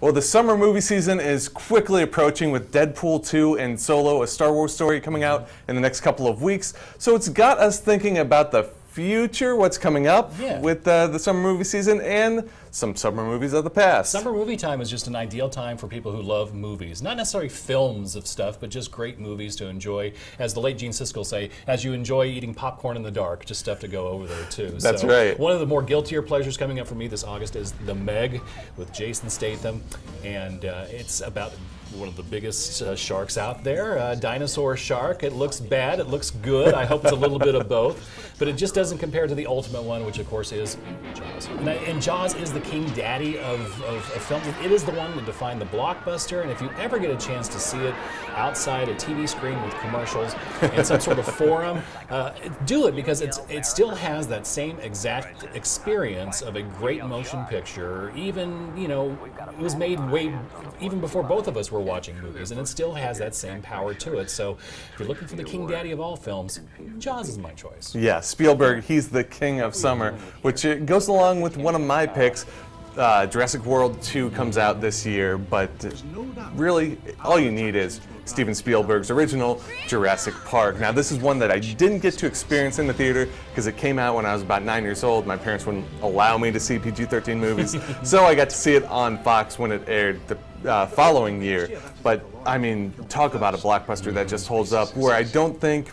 Well, the summer movie season is quickly approaching with Deadpool 2 and Solo, a Star Wars story, coming out in the next couple of weeks. So it's got us thinking about the future, what's coming up with the summer movie season, and some summer movies of the past. Summer movie time is just an ideal time for people who love movies. Not necessarily films of stuff, but just great movies to enjoy. As the late Gene Siskel say, as you enjoy eating popcorn in the dark, just stuff to go over there too. That's right. One of the more guiltier pleasures coming up for me this August is The Meg with Jason Statham, and it's about one of the biggest sharks out there, a dinosaur shark. It looks bad, it looks good. I hope it's a little bit of both, but it just doesn't compare to the ultimate one, which of course is Jaws. And Jaws is the king daddy of films. It is the one that defined the blockbuster, and if you ever get a chance to see it outside a TV screen with commercials and some sort of forum, do it, because it still has that same exact experience of a great motion picture. Even, you know, it was made way even before both of us were watching movies, and it still has that same power to it. So if you're looking for the king daddy of all films, Jaws is my choice. Yeah, Spielberg, he's the king of summer, which goes along with one of my picks. Jurassic World 2 comes out this year, but really all you need is Steven Spielberg's original Jurassic Park. Now, this is one that I didn't get to experience in the theater because it came out when I was about 9 years old. My parents wouldn't allow me to see PG-13 movies, so I got to see it on Fox when it aired the following year. But I mean, talk about a blockbuster that just holds up, where I don't think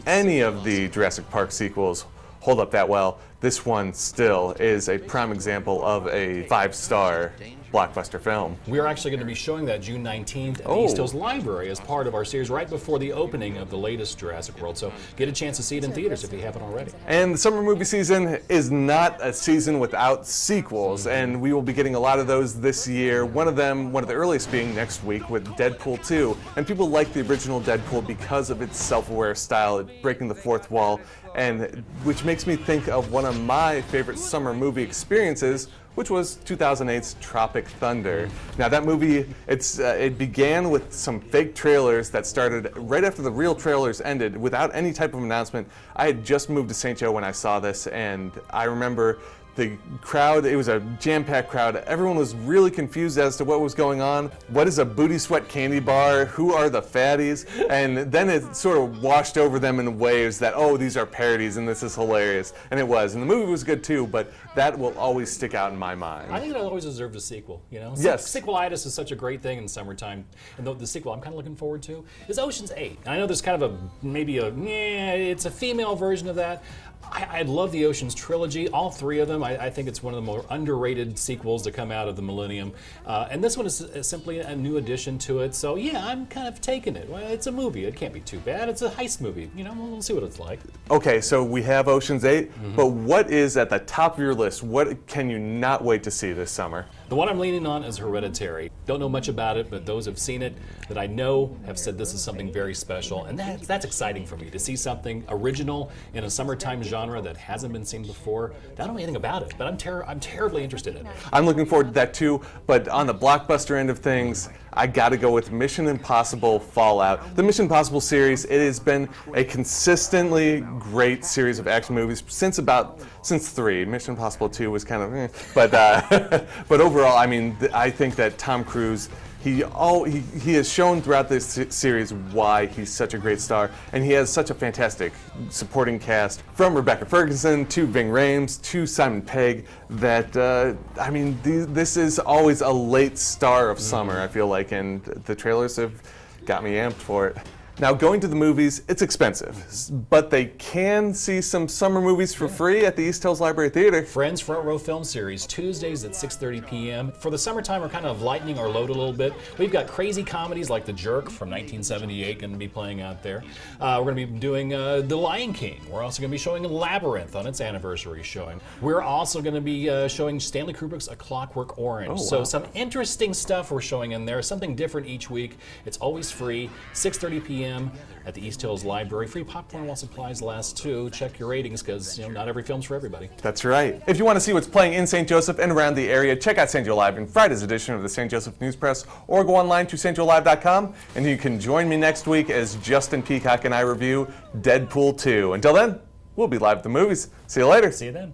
any of the Jurassic Park sequels hold up that well. This one still is a prime example of a 5-star blockbuster film. We're actually going to be showing that June 19th at the East Hills Library as part of our series right before the opening of the latest Jurassic World. So get a chance to see it in theaters if you haven't already. And the summer movie season is not a season without sequels, and we will be getting a lot of those this year. One of the earliest being next week with Deadpool 2. And people like the original Deadpool because of its self-aware style, breaking the fourth wall, and which makes me think of one of my favorite summer movie experiences, which was 2008's Tropic Thunder. Now that movie, it began with some fake trailers that started right after the real trailers ended without any type of announcement. I had just moved to St. Joe when I saw this, and I remember the crowd, it was a jam-packed crowd. Everyone was really confused as to what was going on. What is a booty sweat candy bar? Who are the fatties? And then it sort of washed over them in waves that, oh, these are parodies and this is hilarious. And it was. And the movie was good too, but that will always stick out in my mind. I think it always deserved a sequel, you know? Yes. Sequelitis is such a great thing in summertime. And the sequel I'm kind of looking forward to is Ocean's 8. I know there's kind of it's a female version of that. I love the Ocean's trilogy, all three of them. I think it's one of the more underrated sequels to come out of the millennium. And this one is simply a new addition to it. So yeah, I'm kind of taking it. Well, it's a movie. It can't be too bad. It's a heist movie. You know, we'll see what it's like. Okay, so we have Ocean's 8, but what is at the top of your list? What can you not wait to see this summer? The one I'm leaning on is Hereditary. Don't know much about it, but those who've seen it that I know have said this is something very special, and that's exciting for me to see something original in a summertime genre that hasn't been seen before. I don't know anything about it, but I'm terribly interested in it. I'm looking forward to that too, but on the blockbuster end of things, I gotta go with Mission Impossible Fallout. The Mission Impossible series, it has been a consistently great series of action movies since 3. Mission Impossible 2 was kind of but overall, I mean, I think that Tom Cruise, he has shown throughout this series why he's such a great star, and he has such a fantastic supporting cast, from Rebecca Ferguson to Ving Rhames to Simon Pegg, that I mean, this is always a late star of summer, I feel like, and the trailers have got me amped for it. Now, going to the movies, it's expensive, but they can see some summer movies for free at the East Hills Library Theater. Friends Front Row Film Series, Tuesdays at 6:30 p.m. For the summertime, we're kind of lightening our load a little bit. We've got crazy comedies like The Jerk from 1978 going to be playing out there. We're going to be doing The Lion King. We're also going to be showing Labyrinth on its anniversary showing. We're also going to be showing Stanley Kubrick's A Clockwork Orange. Oh, wow. So some interesting stuff we're showing in there, something different each week. It's always free, 6:30 p.m. at the East Hills Library. Free popcorn while supplies last too. Check your ratings, because not every film's for everybody. That's right. If you want to see what's playing in St. Joseph and around the area, check out St. Joe Live in Friday's edition of the St. Joseph News Press, or go online to stjoelive.com, and you can join me next week as Justin Peacock and I review Deadpool 2. Until then, we'll be live at the movies. See you later. See you then.